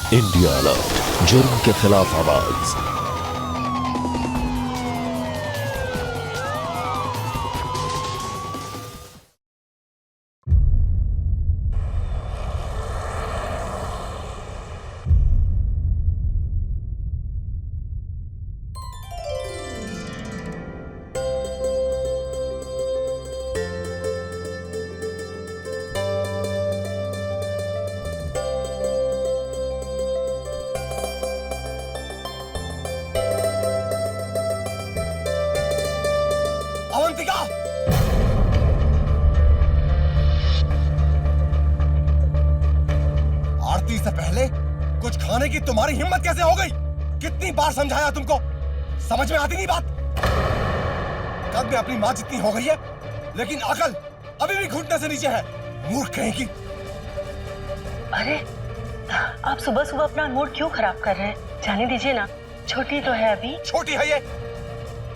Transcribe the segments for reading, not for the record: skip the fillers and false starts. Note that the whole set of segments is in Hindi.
इंडिया अलर्ट, जुर्म के खिलाफ आवाज। अवंतिका! आरती से पहले कुछ खाने की तुम्हारी हिम्मत कैसे हो गई? कितनी बार समझाया तुमको? समझ में आती नहीं बात? कद में अपनी माँ जितनी हो गई है, लेकिन अकल अभी भी घुटने से नीचे है। मूर्ख कहीं की। अरे आप सुबह सुबह अपना मूड क्यों खराब कर रहे हैं? जाने दीजिए ना, छोटी तो है अभी। छोटी है ये,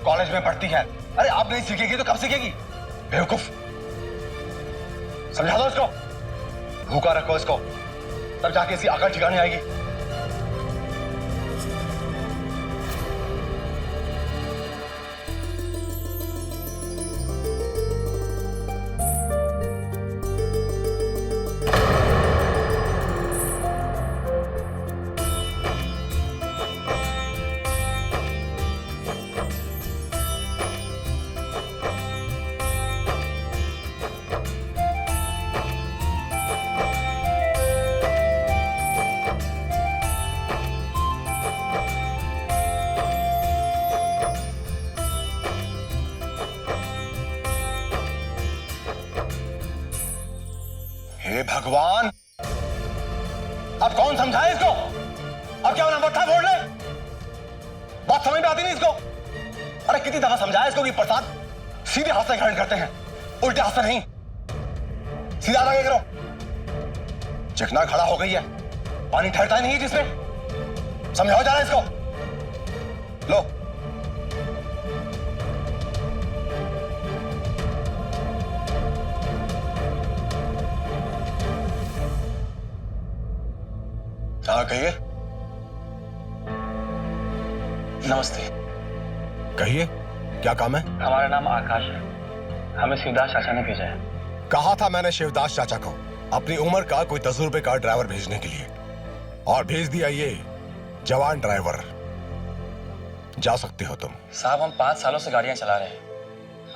कॉलेज में पढ़ती है। अरे आप नहीं सीखेगी तो कब सीखेगी? बेवकूफ। समझा दो इसको, भूखा रखो इसको, तब जाके इसकी अकल ठिकाने आएगी। हे भगवान, अब कौन समझाए इसको? अब क्या मट्ठा फोड़ ले? बात समझ में आती नहीं इसको। अरे कितनी दफा समझाया इसको कि प्रसाद सीधे हाथ से ग्रहण करते हैं, उल्टे हाथ से नहीं। सीधा आगे करो। चिकना खड़ा हो गई है, पानी ठहरता ही नहीं है जिसमें। समझाओ जा रहा है इसको। लो, हाँ कहिए। नमस्ते। कहिए, क्या काम है? हमारा नाम आकाश है, हमें शिवदास चाचा ने भेजा है। कहा था मैंने शिवदास चाचा को अपनी उम्र का कोई तजुर्बे का ड्राइवर भेजने के लिए, और भेज दिया ये जवान ड्राइवर। जा सकते हो तुम। साहब हम 5 सालों से गाड़ियां चला रहे हैं,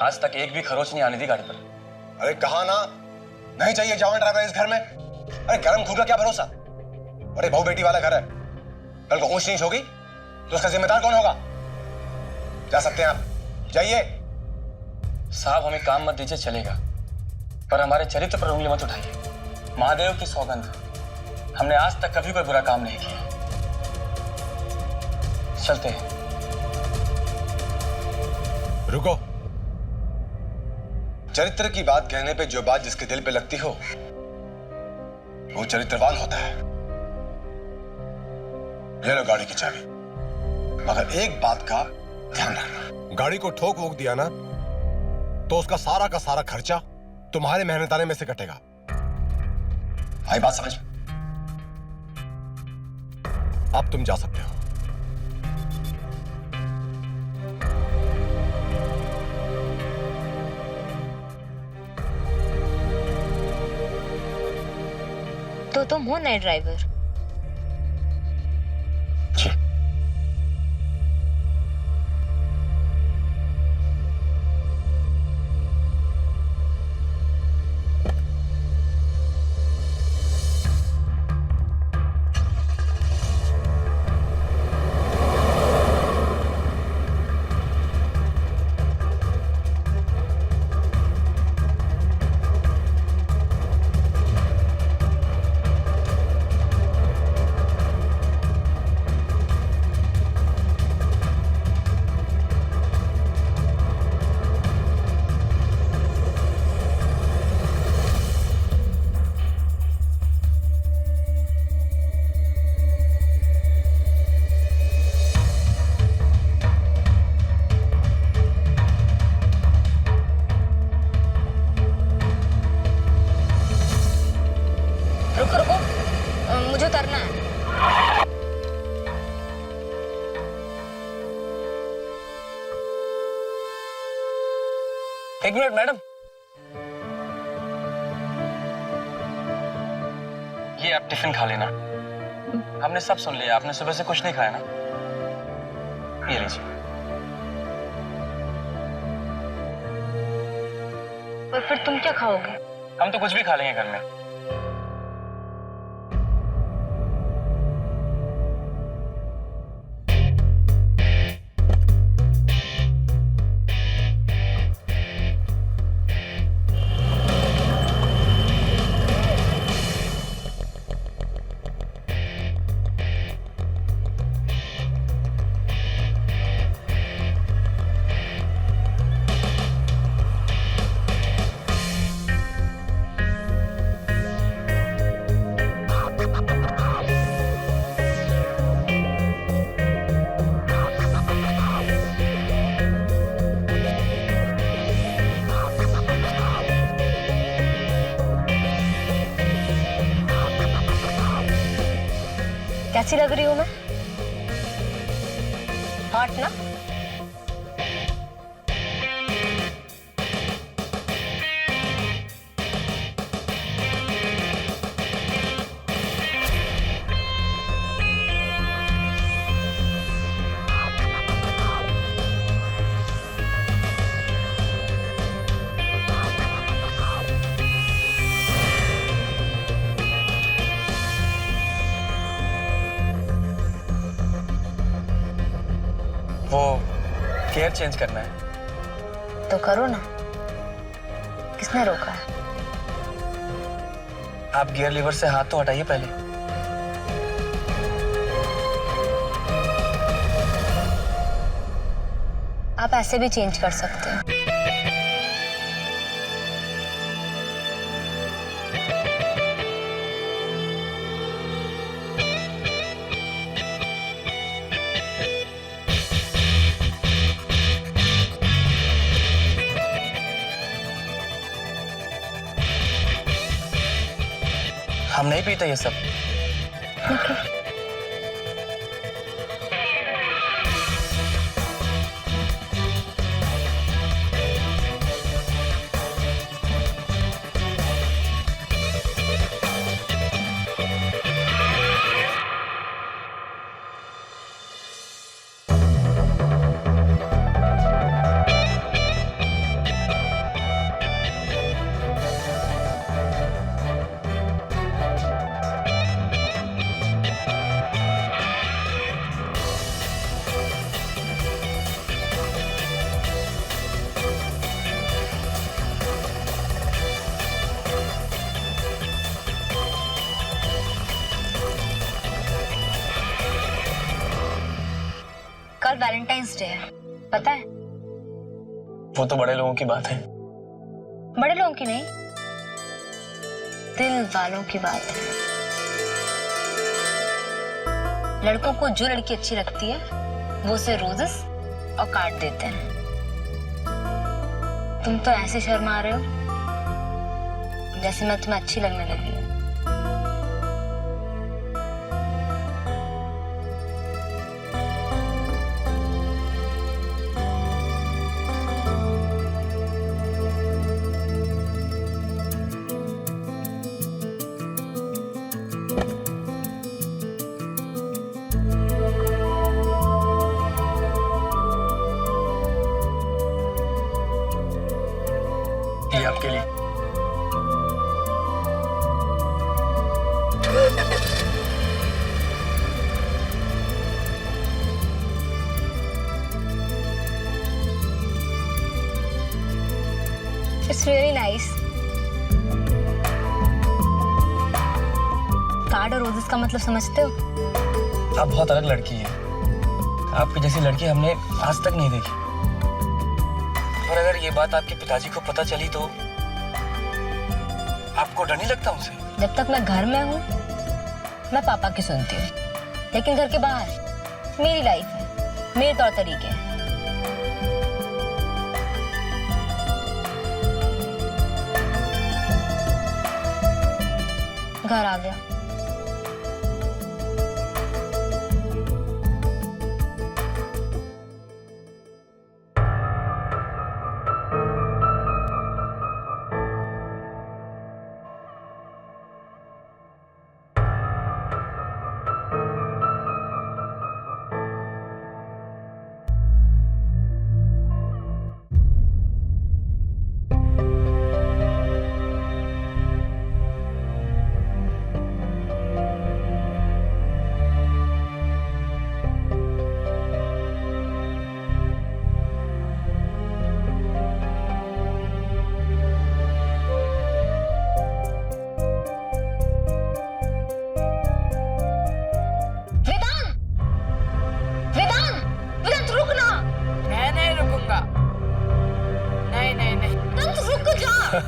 आज तक एक भी खरोच नहीं आने दी गाड़ी पर। अरे कहा ना, नहीं चाहिए जवान ड्राइवर इस घर में। अरे गरम खून का क्या भरोसा? अरे बहू बेटी वाला घर है, कल को ऊंच नीच होगी तो उसका जिम्मेदार कौन होगा? जा सकते हैं आप, जाइए। साहब हमें काम मत दीजिए चलेगा, पर हमारे चरित्र पर उंगली मत उठाइए। महादेव की सौगंध, हमने आज तक कभी कोई बुरा काम नहीं किया। चलते हैं। रुको। चरित्र की बात कहने पे जो बात जिसके दिल पे लगती हो वो चरित्रवान होता है। ये लो गाड़ी की चाबी, मगर एक बात का ध्यान रखना, गाड़ी को ठोक वोक दिया ना तो उसका सारा का सारा खर्चा तुम्हारे मेहनताने में से कटेगा। आई बात समझ? अब तुम जा सकते हो। तो तुम हो नए ड्राइवर? एक मिनट मैडम, ये आप टिफिन खा लेना। हमने सब सुन लिया, आपने सुबह से कुछ नहीं खाया ना। ये लीजिए। और फिर तुम क्या खाओगे? हम तो कुछ भी खा लेंगे घर में। कैसी लग रही हूँ मैं? हॉट ना? वो गियर चेंज करना है। तो करो ना, किसने रोका है? आप गियर लीवर से हाथ तो हटाइए पहले। आप ऐसे भी चेंज कर सकते हो। हम नहीं पीते ये सब। कल वैलेंटाइंस डे है, पता है? वो तो बड़े लोगों की बात है। बड़े लोगों की नहीं, दिल वालों की बात है। लड़कों को जो लड़की अच्छी लगती है वो उसे रोजेस और कार्ड देते हैं। तुम तो ऐसे शर्मा रहे हो जैसे मैं तुम्हें अच्छी लगने लगी हूँ। ये आपके लिए। It's really nice. कार्ड और रोजेस का मतलब समझते हो? आप बहुत अलग लड़की है। आपकी जैसी लड़की हमने आज तक नहीं देखी। और अगर ये बात आपके पिताजी को पता चली तो आपको डर नहीं लगता उनसे? जब तक मैं घर में हूँ मैं पापा की सुनती हूँ, लेकिन घर के बाहर मेरी लाइफ है, मेरे तौर तरीके हैं। घर आ गया।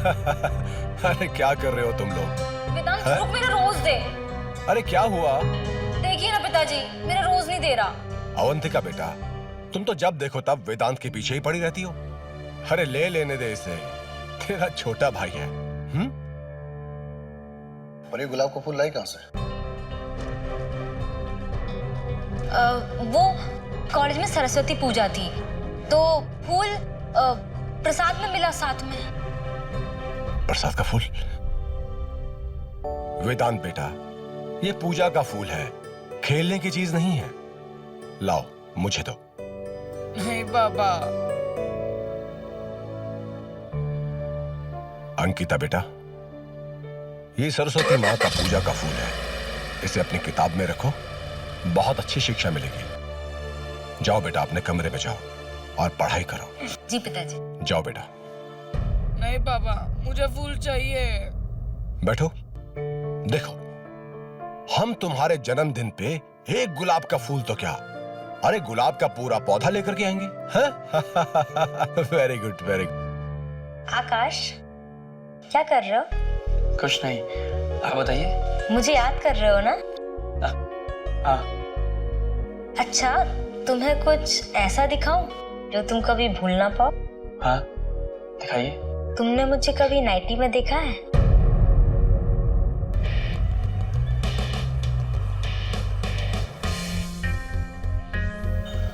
अरे क्या कर रहे हो तुम लोग? वेदांत रुक, मेरा रोज दे। अरे क्या हुआ? देखिए ना पिताजी, मेरा रोज नहीं दे रहा। अवंतिका बेटा, तुम तो जब देखो तब वेदांत के पीछे ही पड़ी रहती हो। अरे ले लेने दे इसे, तेरा छोटा भाई है। और ये गुलाब का फूल लाई कहां से? वो कॉलेज में सरस्वती पूजा थी तो फूल प्रसाद में मिला साथ में। प्रसाद का फूल? वेदांत बेटा, ये पूजा का फूल है, खेलने की चीज नहीं है। लाओ मुझे दो। नहीं बाबा। अंकिता बेटा, ये सरस्वती माँ का पूजा का फूल है, इसे अपनी किताब में रखो, बहुत अच्छी शिक्षा मिलेगी। जाओ बेटा अपने कमरे में जाओ और पढ़ाई करो। जी पिताजी। जाओ बेटा। नहीं बाबा, मुझे फूल चाहिए। बैठो। देखो, हम तुम्हारे जन्मदिन पे एक गुलाब का फूल तो क्या, अरे गुलाब का पूरा पौधा लेकर के आएंगे। Very good, very good. Akash, क्या कर रहे हो? कुछ नहीं, आप बताइए। मुझे याद कर रहे हो ना? हाँ। अच्छा, तुम्हें कुछ ऐसा दिखाऊं जो तुम कभी भूल ना पाओ? हाँ, दिखाइए। तुमने मुझे कभी नाइटी में देखा है?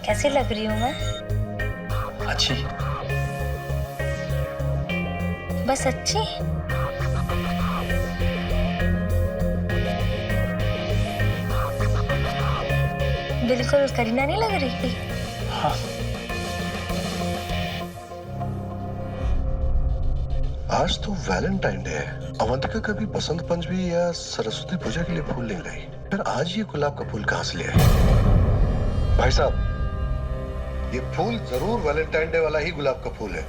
कैसी लग रही हूं मैं? अच्छी। बस अच्छी? बिल्कुल करीना नहीं लग रही? हाँ। आज तो वैलेंटाइन डे है। अवंतिका कभी बसंत पंचमी या सरस्वती पूजा के लिए फूल नहीं लाई, फिर आज ये गुलाब का फूल कहां से ले आए? भाई साहब, ये फूल जरूर वैलेंटाइन डे वाला ही गुलाब का फूल है।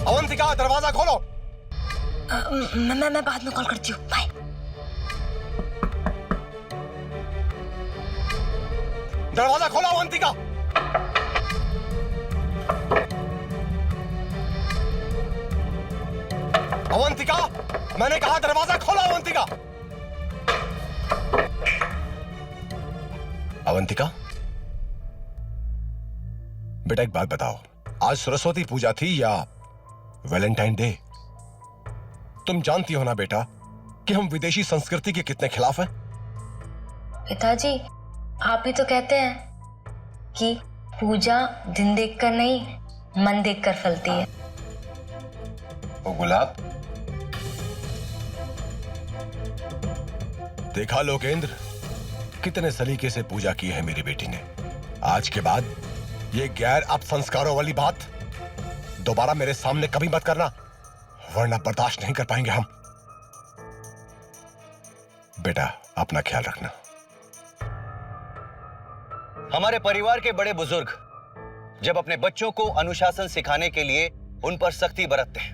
अवंतिका, दरवाजा खोलो। मैं बाद में कॉल करती हूँ। बाय। दरवाजा खोलो अवंतिका। अवंतिका, मैंने कहा दरवाजा खोलो अवंतिका। अवंतिका बेटा, एक बात बताओ, आज सरस्वती पूजा थी या वैलेंटाइन डे? तुम जानती हो ना बेटा कि हम विदेशी संस्कृति के कितने खिलाफ हैं। पिताजी, आप भी तो कहते हैं कि पूजा दिन देखकर नहीं, मन देखकर फलती है। वो गुलाब देखा लोकेंद्र, कितने सलीके से पूजा की है मेरी बेटी ने। आज के बाद ये गैर अपसंस्कारों वाली बात दोबारा मेरे सामने कभी मत करना, वरना बर्दाश्त नहीं कर पाएंगे हम। बेटा अपना ख्याल रखना। हमारे परिवार के बड़े बुजुर्ग जब अपने बच्चों को अनुशासन सिखाने के लिए उन पर सख्ती बरतते हैं,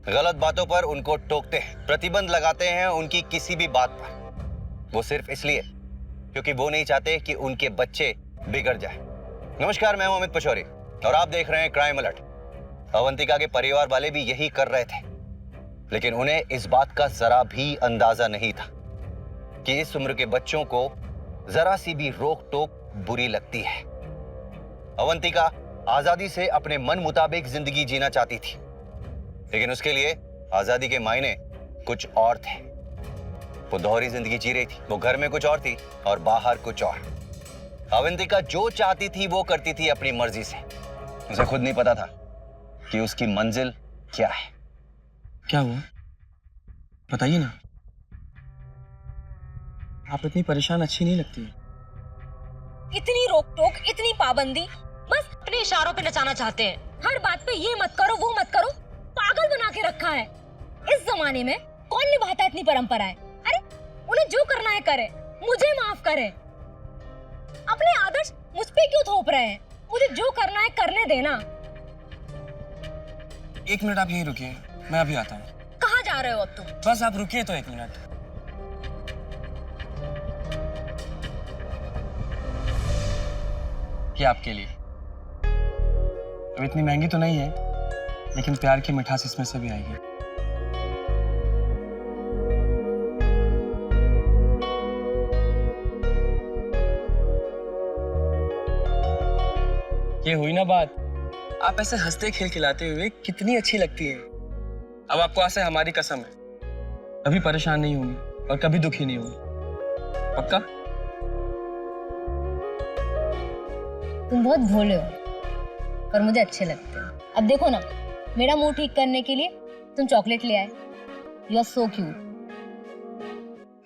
गलत बातों पर उनको टोकते हैं, प्रतिबंध लगाते हैं उनकी किसी भी बात पर, वो सिर्फ इसलिए क्योंकि वो नहीं चाहते कि उनके बच्चे बिगड़ जाए। नमस्कार, मैं हूं अमित पचौरी और आप देख रहे हैं क्राइम अलर्ट। अवंतिका के परिवार वाले भी यही कर रहे थे, लेकिन उन्हें इस बात का जरा भी अंदाजा नहीं था कि इस उम्र के बच्चों को जरा सी भी रोक टोक बुरी लगती है। अवंतिका आजादी से अपने मन मुताबिक जिंदगी जीना चाहती थी, लेकिन उसके लिए आजादी के मायने कुछ और थे। वो दोहरी जिंदगी जी रही थी, वो घर में कुछ और थी और बाहर कुछ और। अवंतिका जो चाहती थी वो करती थी अपनी मर्जी से। उसे खुद नहीं पता था कि उसकी मंजिल क्या है। क्या हुआ, बताइए ना। आप इतनी परेशान अच्छी नहीं लगती। इतनी रोक टोक, इतनी पाबंदी, बस अपने इशारों पे नचाना चाहते हैं। हर बात पे ये मत करो, वो मत करो, पागल बना के रखा है। इस जमाने में कौन निभाता है इतनी परंपराएं? अरे उन्हें जो करना है करे, मुझे माफ करे। अपने आदर्श मुझ पे क्यों थोप रहे हैं? मुझे जो करना है करने देना। 1 मिनट आप यहीं रुकिए, मैं अभी आता हूँ। कहाँ जा रहे हो अब तुम? बस आप रुकिए तो 1 मिनट। ये आपके लिए। अब इतनी महंगी तो नहीं है, लेकिन प्यार की मिठास इसमें से भी आएगी। ये हुई ना बात। आप ऐसे हंसते खिलखिलाते हुए कितनी अच्छी लगती है। अब आपको आज से हमारी कसम है, कभी परेशान नहीं होंगी और कभी दुखी नहीं होंगी। पक्का? तुम बहुत भोले हो पर मुझे अच्छे लगते हो। अब देखो ना, मेरा मूड ठीक करने के लिए तुम चॉकलेट ले आए। You are so cute.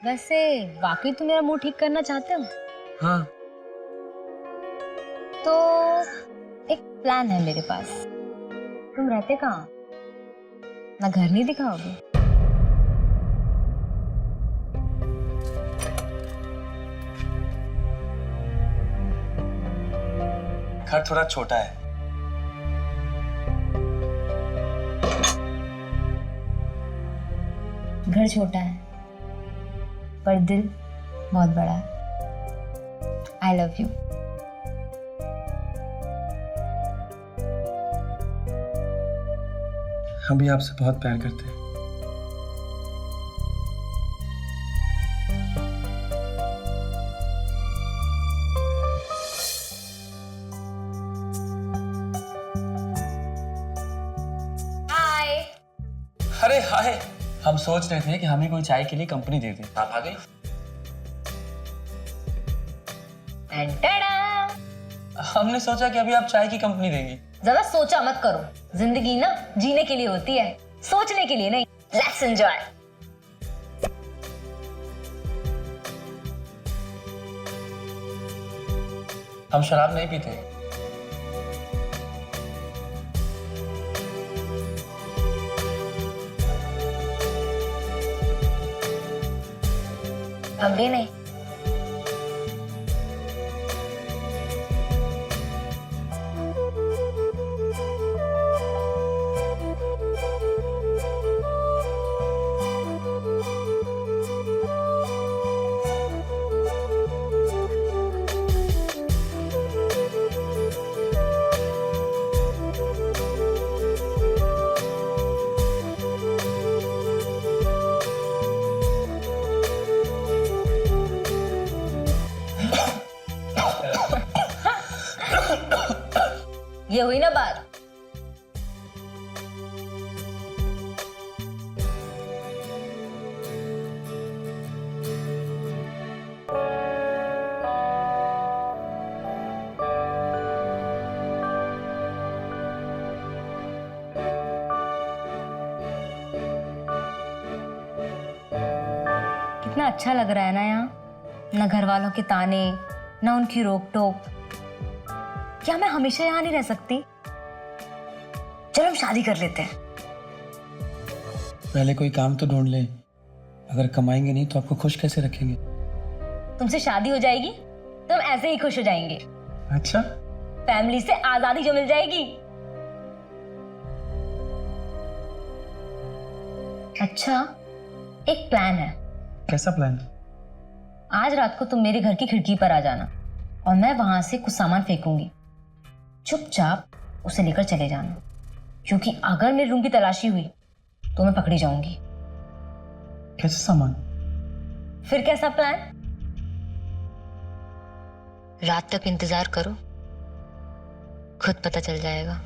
वैसे वाकई तुम मेरा मूड ठीक करना चाहते हो? हाँ। तो एक प्लान है मेरे पास। तुम रहते कहाँ? ना घर नहीं दिखाओगे? घर थोड़ा छोटा है। घर छोटा है पर दिल बहुत बड़ा है। I love you. हम भी आपसे बहुत प्यार करते हैं। हाय। अरे हाय, हम सोच रहे थे कि हमें कोई चाय के लिए कंपनी दे दे। आप आ गए। हमने सोचा कि अभी आप चाय की कंपनी देंगी। ज्यादा सोचा मत करो, जिंदगी ना जीने के लिए होती है, सोचने के लिए नहीं। Let's enjoy. हम शराब नहीं पीते। हम भी नहीं। ये हुई ना बात। कितना अच्छा लग रहा है ना यहाँ। ना घर वालों के ताने, ना उनकी रोक टोक। क्या मैं हमेशा यहाँ नहीं रह सकती? चलो हम शादी कर लेते हैं। पहले कोई काम तो ढूंढ ले। अगर कमाएंगे नहीं तो आपको खुश कैसे रखेंगे? तुमसे शादी हो जाएगी तो हम ऐसे ही खुश हो जाएंगे। अच्छा। फैमिली से आजादी जो मिल जाएगी। अच्छा, एक प्लान है। कैसा प्लान? आज रात को तुम मेरे घर की खिड़की पर आ जाना और मैं वहां से कुछ सामान फेंकूंगी। चुपचाप उसे लेकर चले जाना, क्योंकि अगर मेरे रूम की तलाशी हुई तो मैं पकड़ी जाऊंगी। कैसा सामान? फिर कैसा प्लान? रात तक इंतजार करो, खुद पता चल जाएगा।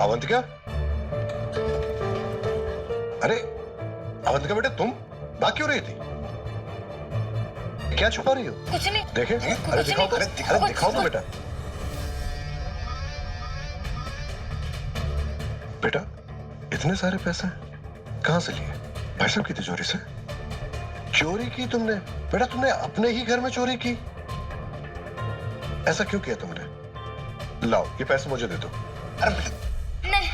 अवंतिका, अरे अवंतिका बेटा, तुम भाग क्यों रही थी? क्या छुपा रही हो? कुछ नहीं। देखे? अरे दिखाओ तो, अरे दिखाओ तो बेटा। बेटा इतने सारे पैसे कहां से लिए? भाई साहब की तिजोरी से? चोरी की तुमने? बेटा तुमने अपने ही घर में चोरी की? ऐसा क्यों किया तुमने? लाओ ये पैसे मुझे दे दो। अरे बेटा, नहीं।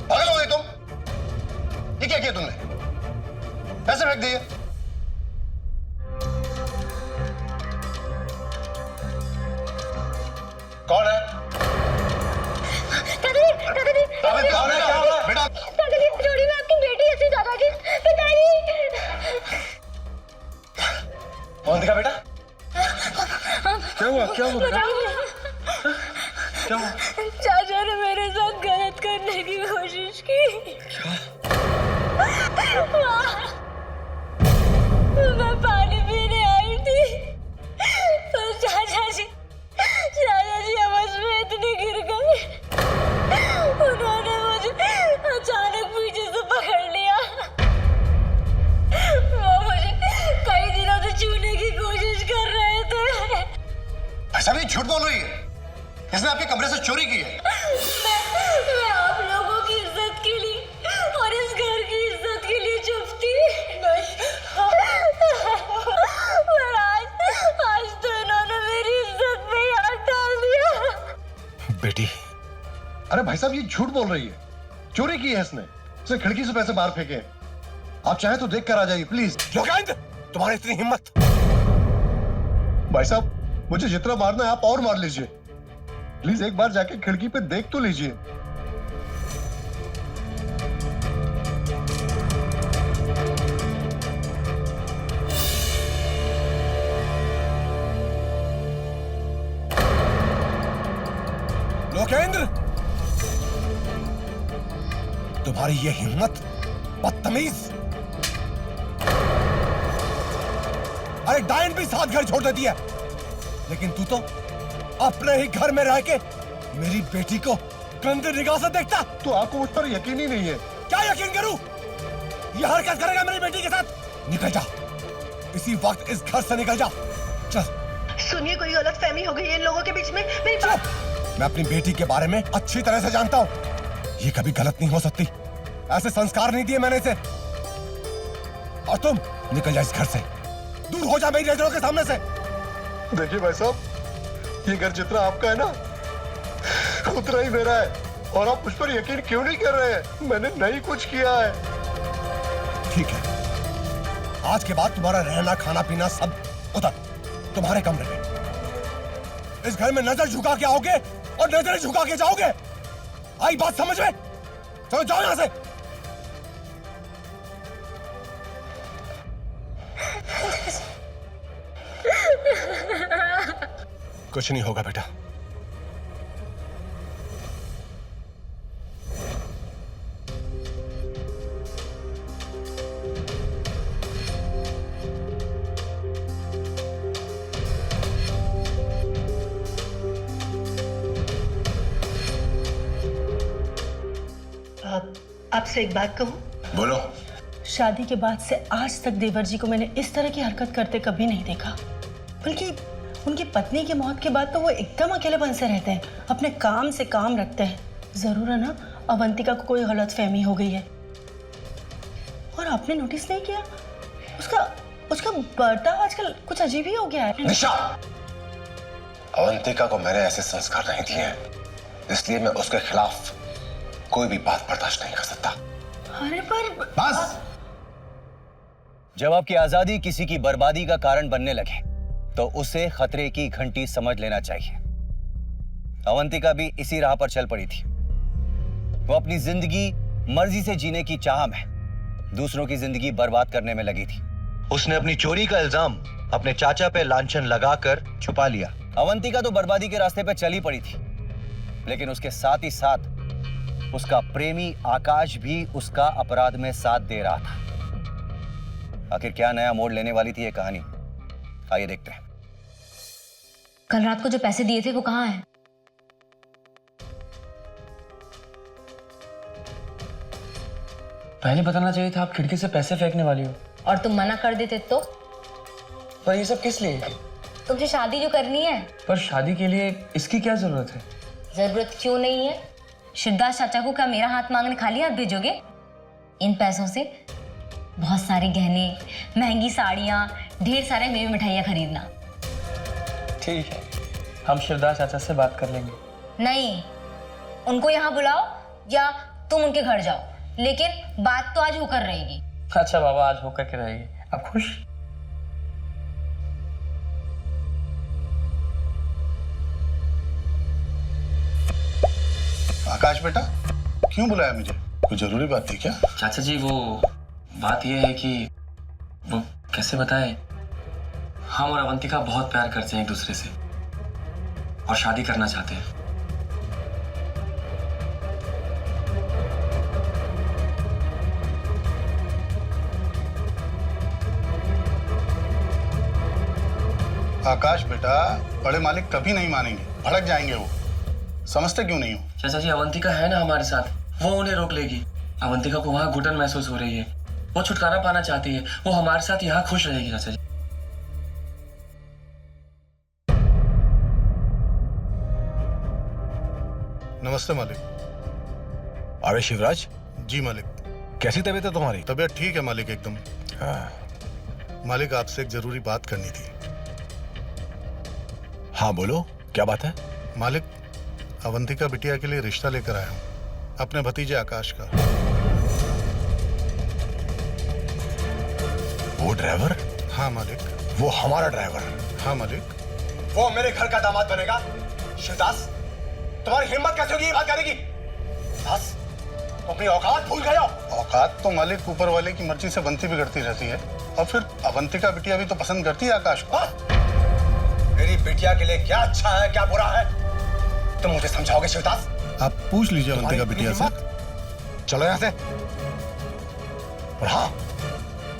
पागल हो गए तुम? ये क्या किया तुमने? पैसे फेंक दिए। कौन है? दादाजी, दादाजी, दादाजी, कौन है? क्या हुआ? बेटा दादाजी, जोड़ी में आपकी बेटी ऐसी दादाजी, पिताजी। अवंतिका बेटा, क्या हुआ क्या हुआ बेटा? क्या हुआ? चाचा ने मेरे साथ गलत करने की कोशिश की। मैं पानी पीने आई थी तो चाचा जी आवाज में इतने गिर गए, उन्होंने मुझे अचानक पीछे से पकड़ लिया। वो मुझे कई दिनों से छूने की कोशिश कर रहे थे। ऐसा भी झूठ बोल रही है? इसने आपके कमरे से चोरी की है? मैं आप लोगों की इज्जत के लिए और इस घर की इज्जत के लिए चुप थी। पर आज तो इन्होंने मेरी इज्जत पे हाथ डाल दिया। बेटी, अरे भाई साहब ये झूठ बोल रही है। चोरी की है इसने। इसने खिड़की से पैसे बाहर फेंके। आप चाहे तो देख कर आ जाइए प्लीज। लोकेंद्र, तुम्हारी इतनी हिम्मत? भाई साहब मुझे जितना मारना है आप और मार लीजिए। प्लीज एक बार जाके खिड़की पे देख तो लीजिए। लोकेंद्र, तुम्हारी ये हिम्मत, बदतमीज! अरे डायन भी साथ घर छोड़ देती है, लेकिन तू तो अपने ही घर में रह के मेरी बेटी को गंदी निगाह से देखता। तो आपको मुझ पर यकीन ही नहीं है? क्या यकीन करूं? ये हरकत करेगा मेरी बेटी के साथ? निकल जा, इसी वक्त इस घर से निकल जा। चल। सुनिए, कोई गलतफहमी हो गई है इन लोगों के बीच में। मेरी बात। मैं अपनी बेटी के बारे में अच्छी तरह से जानता हूँ। ये कभी गलत नहीं हो सकती। ऐसे संस्कार नहीं दिए मैंने इसे। और तुम निकल जा इस घर से, दूर हो जा मेरी नजरों के सामने से। देखिए भाई साहब, ये घर जितना आपका है ना उतना ही मेरा है। और आप मुझ पर यकीन क्यों नहीं कर रहे हैं? मैंने नहीं कुछ किया है। ठीक है, आज के बाद तुम्हारा रहना खाना पीना सब उधर तुम्हारे कमरे में। इस घर में नजर झुका के आओगे और नजरें झुका के जाओगे। आई बात समझ में? चलो जाओ यहां से। कुछ नहीं होगा बेटा। आपसे एक बात कहूं? बोलो। शादी के बाद से आज तक देवर जी को मैंने इस तरह की हरकत करते कभी नहीं देखा। बल्कि उनकी पत्नी की मौत के बाद तो वो एकदम अकेलेपन से रहते हैं, अपने काम से काम रखते हैं। जरूर है ना अवंतिका को कोई गलतफहमी हो गई है। और आपने नोटिस नहीं किया उसका बर्ताव आजकल कुछ अजीब ही हो गया है। निशा, अवंतिका को मैंने ऐसे संस्कार नहीं दिए हैं, इसलिए मैं उसके खिलाफ कोई भी बात बर्दाश्त नहीं कर सकता। अरे पर बस। जब आपकी आजादी किसी की बर्बादी का कारण बनने लगे तो उसे खतरे की घंटी समझ लेना चाहिए। अवंतिका भी इसी राह पर चल पड़ी थी। वो अपनी जिंदगी मर्जी से जीने की चाह में दूसरों की जिंदगी बर्बाद करने में लगी थी। उसने अपनी चोरी का इल्जाम अपने चाचा पे लांछन लगाकर छुपा लिया। अवंतिका तो बर्बादी के रास्ते पे चली पड़ी थी, लेकिन उसके साथ ही साथ उसका प्रेमी आकाश भी उसका अपराध में साथ दे रहा था। आखिर क्या नया मोड़ लेने वाली थी ये कहानी, आइए देखते हैं। कल रात को जो पैसे दिए थे वो कहाँ हैं? पहले बताना चाहिए था, आप खिड़की से पैसे फेंकने वाली हो। और तुम मना कर देते तो? पर ये सब किस लिए? तुमसे शादी जो करनी है। पर शादी के लिए इसकी क्या जरूरत है? जरूरत क्यों नहीं है? शिवदास चाचा को क्या मेरा हाथ मांगने खाली हाथ भेजोगे? इन पैसों से बहुत सारे गहने, महंगी साड़ियाँ, ढेर सारे मेवे मिठाइयाँ खरीदना। ठीक है, हम शिवदास चाचा से बात कर लेंगे। नहीं, उनको यहाँ बुलाओ या तुम उनके घर जाओ, लेकिन बात तो आज होकर रहेगी। अच्छा बाबा, आज होकर के रहेगी। आप खुश? आकाश बेटा, क्यों बुलाया मुझे? कोई जरूरी बात थी क्या? चाचा जी, वो बात ये है कि वो कैसे बताएं, हम और अवंतिका बहुत प्यार करते हैं एक दूसरे से और शादी करना चाहते हैं। आकाश बेटा, बड़े मालिक कभी नहीं मानेंगे, भड़क जाएंगे वो। समझते क्यों नहीं हो? चाचा जी, अवंतिका है ना हमारे साथ, वो उन्हें रोक लेगी। अवंतिका को वहां घुटन महसूस हो रही है, वो छुटकारा पाना चाहती है, वो हमारे साथ यहाँ खुश रहेगी। चाचा जी, नमस्ते मालिक। अरे शिवराज, जी मालिक। कैसी तबीयत है तुम्हारी? तबीयत ठीक है मालिक, एकदम। हाँ। मालिक, आपसे एक जरूरी बात करनी थी। हाँ बोलो, क्या बात है? मालिक, अवंतिका बिटिया के लिए रिश्ता लेकर आया हूँ, अपने भतीजे आकाश का। वो ड्राइवर? हाँ मालिक। वो हमारा ड्राइवर? हाँ मालिक। वो मेरे घर का दामाद बनेगा? शिवदास, तुम्हारी हिम्मत कैसे होगी ये बात करने की? बस, तुम अपनी औकात भूल गए हो। औकात तो मालिक ऊपर वाले की मर्जी से बनती बिगड़ती रहती है, और फिर अवंतिका बिटिया भी तो पसंद करती है आकाश को। मेरी बिटिया के लिए क्या अच्छा है, क्या बुरा है, तुम मुझे समझाओगे शिवदास? आप पूछ लीजिए अवंतिका बिटिया से। चलो यहाँ से। और हाँ,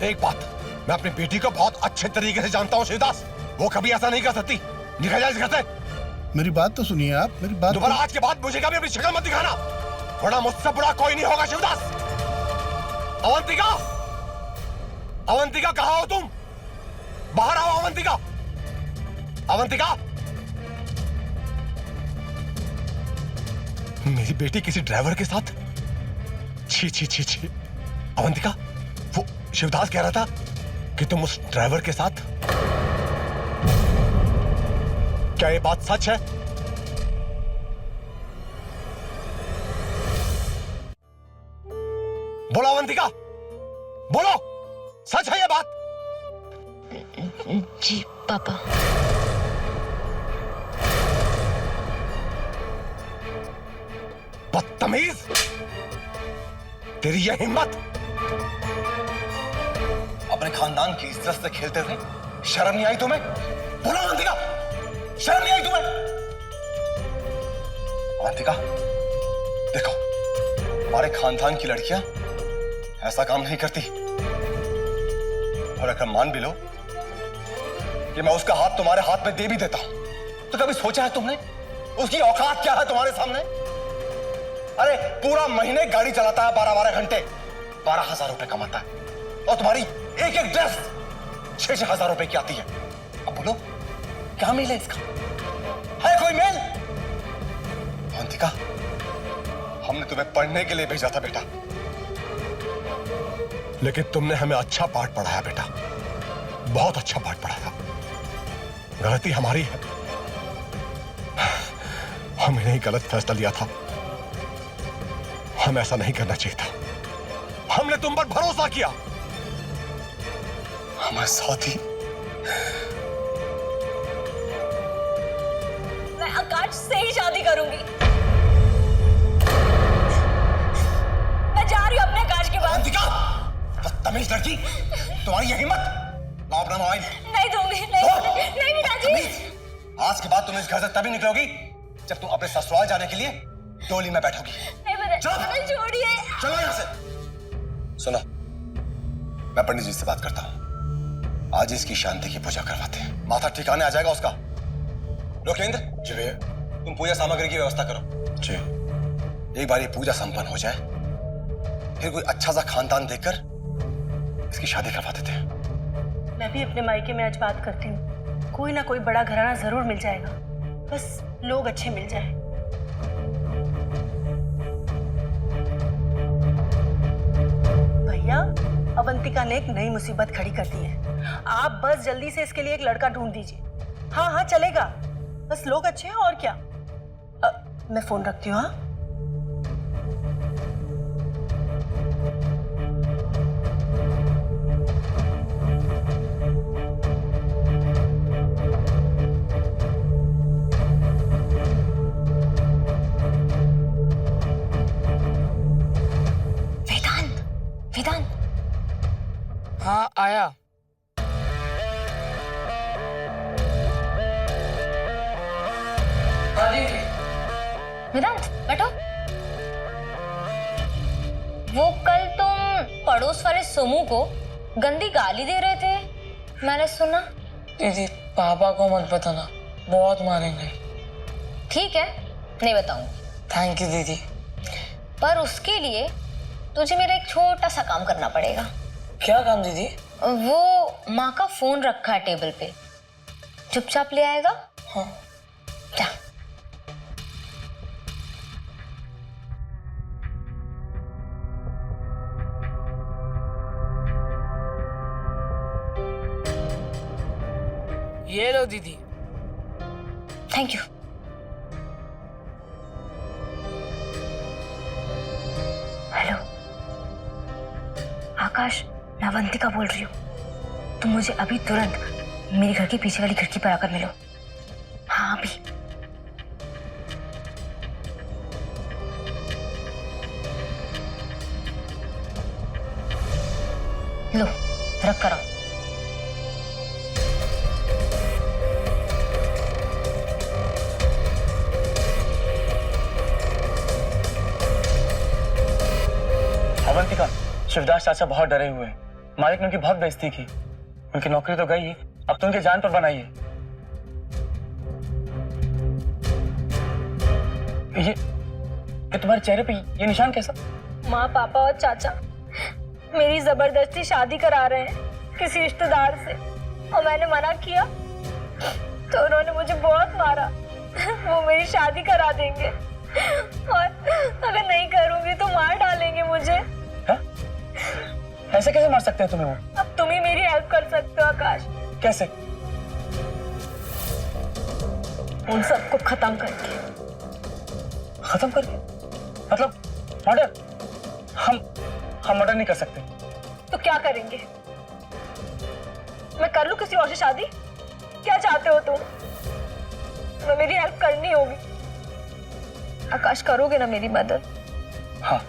एक बात, मैं अपनी बेटी को बहुत अच्छे तरीके से जानता हूँ शिवदास, वो कभी ऐसा नहीं कर सकती। निकल जाए इस घर से। मेरी बात तो सुनिए आप, मेरी बात। दोबारा आज के बाद मुझे कभी अपनी शक्ल मत दिखाना, वरना मुझसे बुरा कोई नहीं होगा शिवदास। अवंतिका, अवंतिका कहाँ हो तुम? बाहर आओ अवंतिका। अवंतिका, मेरी बेटी किसी ड्राइवर के साथ? छी छी छी छी। अवंतिका, वो शिवदास कह रहा था कि तुम उस ड्राइवर के साथ, क्या ये बात सच है? बोलो अवंतिका, बोलो, सच है ये बात? जी पापा। बदतमीज, तेरी ये हिम्मत! अपने खानदान की इज्जत से खेलते हुए शर्म नहीं आई तुम्हें? बोलो अवंतिका, शर्म नहीं आई तुम्हें? अवंतिका, देखो, हमारे खानदान की लड़कियां ऐसा काम नहीं करती, और अगर मान भी लो कि मैं उसका हाथ तुम्हारे हाथ में दे भी देता हूं, तो कभी सोचा है तुमने उसकी औकात क्या है तुम्हारे सामने? अरे पूरा महीने गाड़ी चलाता है, 12-12 घंटे, 12,000 रुपए कमाता है, और तुम्हारी एक एक ड्रेस 6-6 हजार रुपए की आती है। अब बोलो, क्या मेल है इसका? है कोई मेल? अवंतिका, हमने तुम्हें पढ़ने के लिए भेजा था बेटा, लेकिन तुमने हमें अच्छा पाठ पढ़ाया बेटा, बहुत अच्छा पाठ पढ़ाया। गलती हमारी है, हमने ही गलत फैसला लिया था, हमें ऐसा नहीं करना चाहिए था। हमने तुम पर भरोसा किया। हमारे साथ ही मैं आकाश से ही शादी करूंगी। मैं जा रही हूँ अपने आकाश के पास। अवंतिका, बदतमीज लड़की, तुम्हारी ये हिम्मत! लाओ अपना मोबाइल। नहीं दूंगी, नहीं पिताजी। आज के बाद तुम इस घर से तभी निकलोगी जब तुम अपने ससुराल जाने के लिए डोली में बैठोगी। नहीं पिताजी, छोड़िए। चलो यहाँ से। सुनो, मैं पंडित जी से बात करता हूँ। आज इसकी शांति की पूजा करवाते हैं, माथा ठिकाने आ जाएगा उसका। लोकेंद्र जी भैया। तुम पूजा सामग्री की व्यवस्था करो। जी। एक बार ये पूजा संपन्न हो जाए, फिर कोई अच्छा सा खानदान देखकर इसकी शादी करवा देते हैं। मैं भी अपने मायके में आज बात करती हूँ, कोई ना कोई बड़ा घराना जरूर मिल जाएगा, बस लोग अच्छे मिल जाए। भैया, अवंतिका ने एक नई मुसीबत खड़ी कर दी है। आप बस जल्दी से इसके लिए एक लड़का ढूंढ दीजिए। हाँ हाँ चलेगा, बस लोग अच्छे हैं और क्या। मैं फोन रखती हूँ। हाँ वेदांत। हाँ आया। वेदांत बैठो। वो कल तुम पड़ोस वाले सोमू को गंदी गाली दे रहे थे, मैंने सुना। दीदी पापा को मत बताना, बहुत मारेंगे। ठीक है, नहीं बताऊंगी। थैंक यू दीदी। पर उसके लिए तुझे मेरा एक छोटा सा काम करना पड़ेगा। क्या काम दीदी? वो माँ का फोन रखा है टेबल पे, चुपचाप ले आएगा। हाँ। जा। ये लो दीदी। Thank you. हेलो आकाश, मैं अवंतिका बोल रही हूँ। तुम मुझे अभी तुरंत मेरे घर के पीछे वाली खिड़की पर आकर मिलो। हाँ अभी। लो रख कर आओ। अवंतिका, शिवदास चाचा बहुत डरे हुए हैं। मालिक ने उनकी बहुत बेइज्जती की। उनकी नौकरी तो गई ही, अब तो उनकी जान पर बनाई है। ये तुम्हारे चेहरे पे ये निशान कैसा? माँ पापा और चाचा मेरी जबरदस्ती शादी करा रहे हैं किसी रिश्तेदार से, और मैंने मना किया तो उन्होंने मुझे बहुत मारा। वो मेरी शादी करा देंगे और अगर नहीं करूंगी तो मार डालेंगे मुझे। हा? ऐसे कैसे मार सकते हैं तुम्हें वो? अब तुम ही मेरी हेल्प कर सकते हो आकाश। कैसे? उन सबको खत्म करके। खत्म करके? मतलब मर्डर? हम मर्डर नहीं कर सकते। तो क्या करेंगे? मैं कर लूं किसी और से शादी? क्या चाहते हो तुम? मैं मेरी हेल्प करनी होगी। आकाश करोगे ना मेरी मदद? हाँ।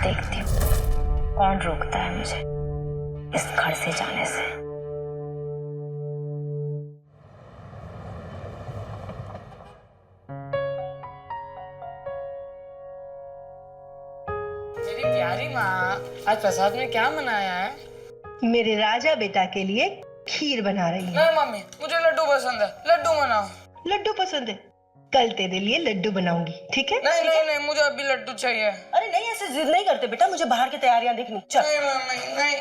देखती हूँ कौन रोकता है मुझे इस घर से जाने से। मेरी प्यारी माँ, आज प्रसाद में क्या बनाया है? मेरे राजा बेटा के लिए खीर बना रही है। नहीं मम्मी, मुझे लड्डू पसंद है, लड्डू बनाओ। लड्डू पसंद है? कल तेरे लिए लड्डू बनाऊंगी, ठीक है? नहीं नहीं नहीं, मुझे अभी लड्डू चाहिए। अरे नहीं, ऐसे जिद नहीं करते बेटा, मुझे बाहर की तैयारियां देखनी। चल। नहीं मम्मी नहीं।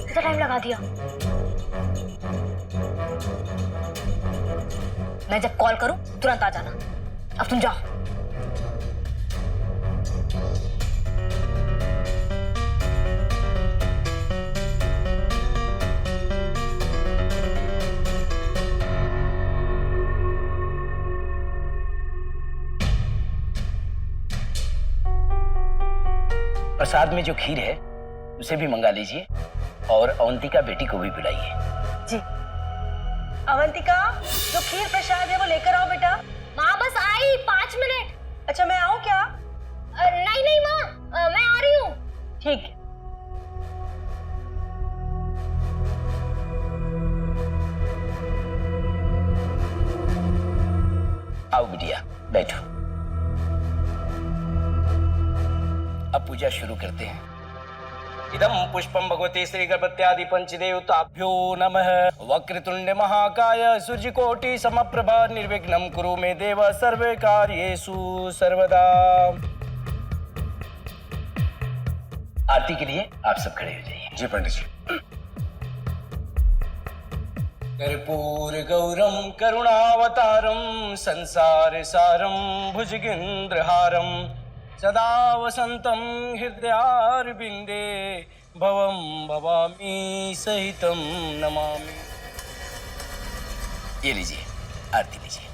इतना टाइम लगा दिया। मैं जब कॉल करूं तुरंत आ जाना। अब तुम जाओ। प्रसाद में जो खीर है उसे भी मंगा लीजिए और अवंतिका बेटी को भी बुलाइए। जी। अवंतिका, जो खीर प्रसाद है वो लेकर आओ बेटा। माँ बस आई, 5 मिनट। अच्छा, मैं आऊँ क्या? नहीं नहीं माँ, मैं आ रही हूँ। ठीक है। आओ बिटिया, बैठो। अब पूजा शुरू करते हैं। इदम पुष्पम भगवते श्री गणपत्यादि पंचदेवताभ्यो नमः। वक्रतुंड महाकाय सूर्यकोटि समप्रभा निर्विघ्नं कुरु मे देव सर्वे कार्येषु सर्वदा। आरती के लिए आप सब खड़े हो जाइए। जी पंडित जी। कर्पूर गौरम करुणावतारम संसार सारम भुजगेंद्रहारम सदा वसंतम हृदयारविंदे भवम भवामी सहितम नमामि। ये लीजिए, आरती लीजिए।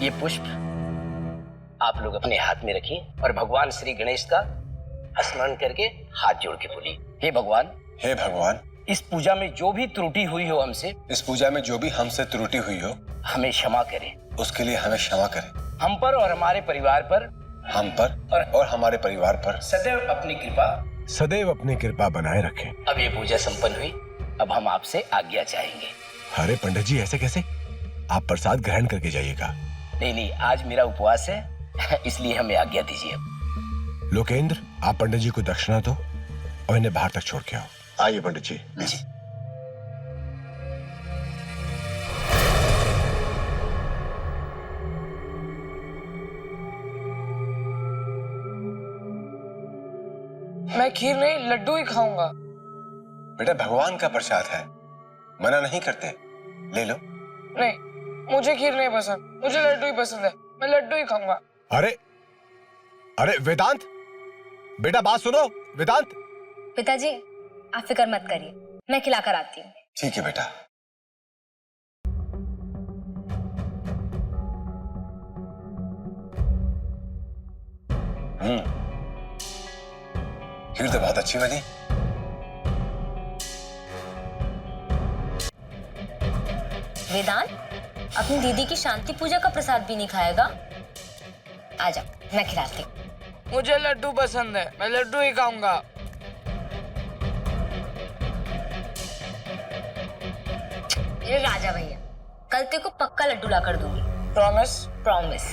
ये पुष्प आप लोग अपने हाथ में रखिए और भगवान श्री गणेश का स्मरण करके हाथ जोड़ के बोलिए, हे भगवान, हे भगवान, इस पूजा में जो भी त्रुटि हुई हो हमसे, इस पूजा में जो भी हमसे त्रुटि हुई हो हमें क्षमा करें। उसके लिए हमें क्षमा करें। हम पर और हमारे परिवार पर, हम पर और हमारे परिवार पर सदैव अपनी कृपा बनाए रखें। अब ये पूजा संपन्न हुई, अब हम आपसे आज्ञा चाहेंगे। अरे पंडित जी, ऐसे कैसे? आप प्रसाद ग्रहण करके जाइएगा। नहीं, आज मेरा उपवास है, इसलिए हमें आज्ञा दीजिए। लोकेंद्र, आप पंडित जी को दक्षिणा दो और इन्हें बाहर तक छोड़ के आओ। आइए पंडित जी। मैं खीर नहीं, लड्डू ही खाऊंगा। बेटा, भगवान का प्रसाद है, मना नहीं करते, ले लो। नहीं, मुझे खीर नहीं पसंद, मुझे लड्डू ही पसंद है, मैं लड्डू ही खाऊंगा। अरे वेदांत, बेटा बात सुनो। वेदांत। पिताजी, आप फिक्र मत करिए, मैं खिलाकर आती हूँ। ठीक है बेटा। खीर तो बहुत अच्छी बनी। वेदांत, अपनी दीदी की शांति पूजा का प्रसाद भी नहीं खाएगा? आ जाओ, मैं खिलाती हूँ। मुझे लड्डू पसंद है, मैं लड्डू ही खाऊंगा। ये राजा भैया, कल तेरे को पक्का लड्डू ला कर दूंगी। प्रॉमिस? प्रॉमिस।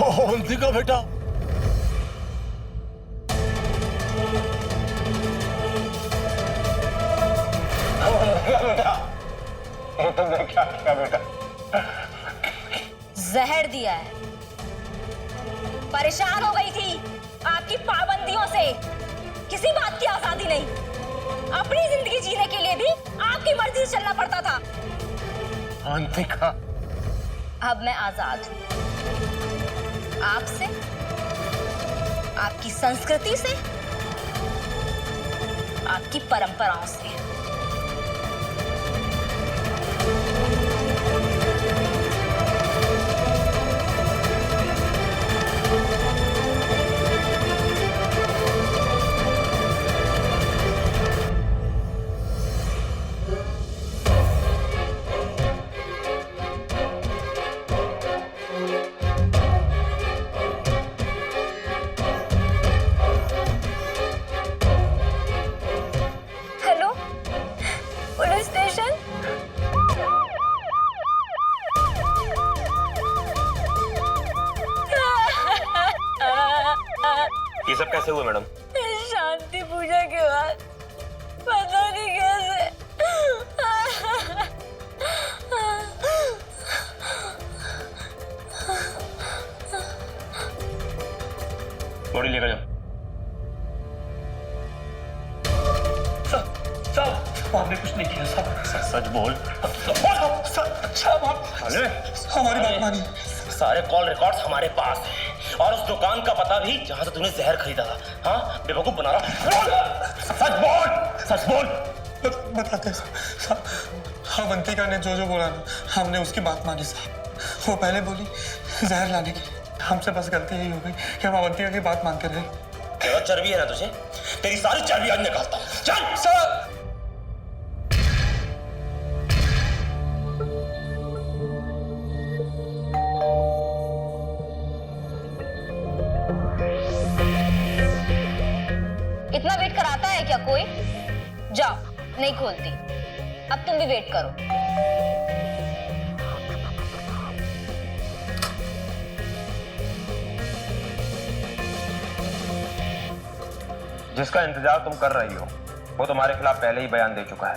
अवंतिका बेटा, तुमने क्या किया बेटा? जहर दिया है। परेशान हो गई थी आपकी पाबंदियों से, किसी बात की आजादी नहीं। अपनी जिंदगी जीने के लिए भी आपकी मर्जी से चलना पड़ता था। अवंतिका, अब मैं आजाद हूं, आपसे, आपकी संस्कृति से, आपकी परंपराओं से। ये सब कैसे हुआ मैडम? शांति पूजा के बाद पता नहीं कैसे बॉडी लेकर जाओ। साहब आपने कुछ नहीं किया साहब। सच बोल। हमारी बात मानिए। सारे कॉल रिकॉर्ड्स हमारे पास हैं और उस दुकान का पता भी जहां से तूने जहर खरीदा था। हाँ बेवकूफ बना रहा। सच बोल, सच बोल। बताते हैं साहब। अवंतिका ने जो बोला ना, हमने उसकी बात मानी साहब। वो पहले बोली जहर लाने की, हमसे बस गलती यही हो गई कि हम अवंतिका की बात मानते रहे। तेरा चर्बी है ना तुझे, तेरी सारी चर्बी आज निकालता हूं। चल सर। इतना वेट कराता है क्या कोई? जाओ, नहीं खोलती। अब तुम भी वेट करो। जिसका इंतजार तुम कर रही हो वो तुम्हारे खिलाफ पहले ही बयान दे चुका है।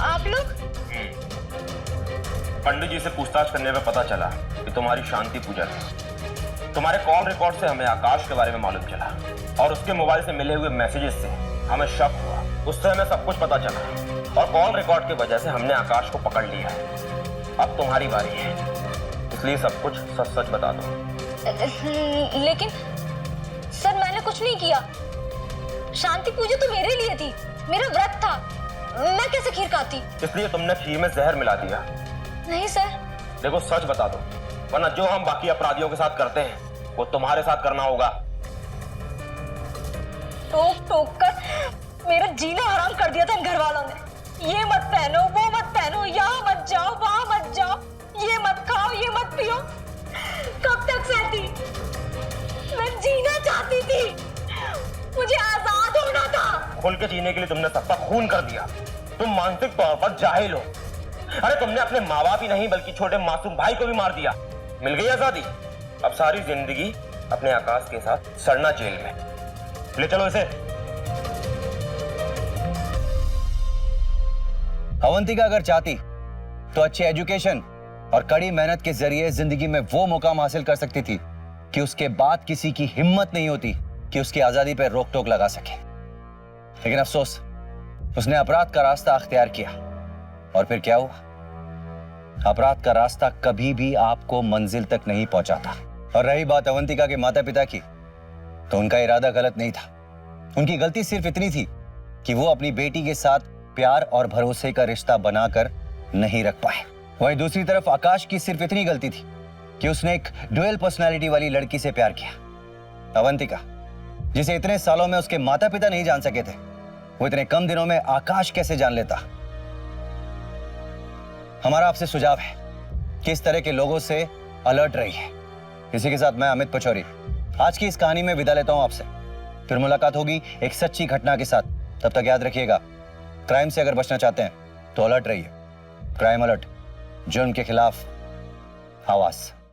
आप लोग? पंडित जी से पूछताछ करने पे पता चला कि तुम्हारी शांति पूजा थी। तुम्हारे कॉल रिकॉर्ड से हमें आकाश के बारे में मालूम चला और उसके मोबाइल से मिले हुए मैसेजेस से हमें शक हुआ। उससे हमें सब कुछ पता चला और कॉल रिकॉर्ड की वजह से हमने आकाश को पकड़ लिया है। अब तुम्हारी बारी है, इसलिए सब कुछ सच सच बता दो। लेकिन सर मैंने कुछ नहीं किया। शांति पूजा तो मेरे लिए थी, मेरा व्रत था। मैं कैसे खीर खाती? इसलिए तुमने खीर में जहर मिला दिया। नहीं सर। देखो सच बता दो, वरना जो हम बाकी अपराधियों के साथ करते हैं वो तुम्हारे साथ करना होगा। टोक टोक कर मेरा जीना हराम कर दिया था इन घर वालों ने। ये मत पहनो, वो मत पहनो, यहाँ मत जाओ, वहां मत जाओ, ये मत खाओ, ये मत पियो। कब तक सहती? मैं जीना चाहती थी, मुझे आजाद होना था। खुल के जीने के लिए तुमने सबका खून कर दिया। तुम मानसिक तौर पर जाहिल हो। अरे तुमने अपने माँ बाप ही नहीं बल्कि छोटे मासूम भाई को भी मार दिया। मिल गई आजादी, अब सारी जिंदगी अपने आकाश के साथ सड़ना जेल में। ले चलो इसे। अवंतिका अगर चाहती तो अच्छी एजुकेशन और कड़ी मेहनत के जरिए जिंदगी में वो मुकाम हासिल कर सकती थी कि उसके बाद किसी की हिम्मत नहीं होती कि उसकी आजादी पर रोक टोक लगा सके। लेकिन अफसोस, उसने अपराध का रास्ता अख्तियार किया और फिर क्या हुआ? अपराध का रास्ता कभी भी आपको मंजिल तक नहीं पहुंचाता। और रही बात अवंतिका के माता पिता की, तो उनका इरादा गलत नहीं था। उनकी गलती सिर्फ इतनी थी कि वो अपनी बेटी के साथ प्यार और भरोसे का रिश्ता बनाकर नहीं रख पाए। वहीं दूसरी तरफ आकाश की सिर्फ इतनी गलती थी कि उसने एक ड्यूअल पर्सनालिटी वाली लड़की से प्यार किया। अवंतिका, जिसे इतने सालों में उसके माता पिता नहीं जान सके थे, वो इतने कम दिनों में आकाश कैसे जान लेता? हमारा आपसे सुझाव है कि इस तरह के लोगों से अलर्ट रहिए। इसी के साथ मैं अमित पचौरी आज की इस कहानी में विदा लेता हूं आपसे। फिर मुलाकात होगी एक सच्ची घटना के साथ। तब तक याद रखिएगा, क्राइम से अगर बचना चाहते हैं तो अलर्ट रहिए। क्राइम अलर्ट, जुर्म के खिलाफ आवाज।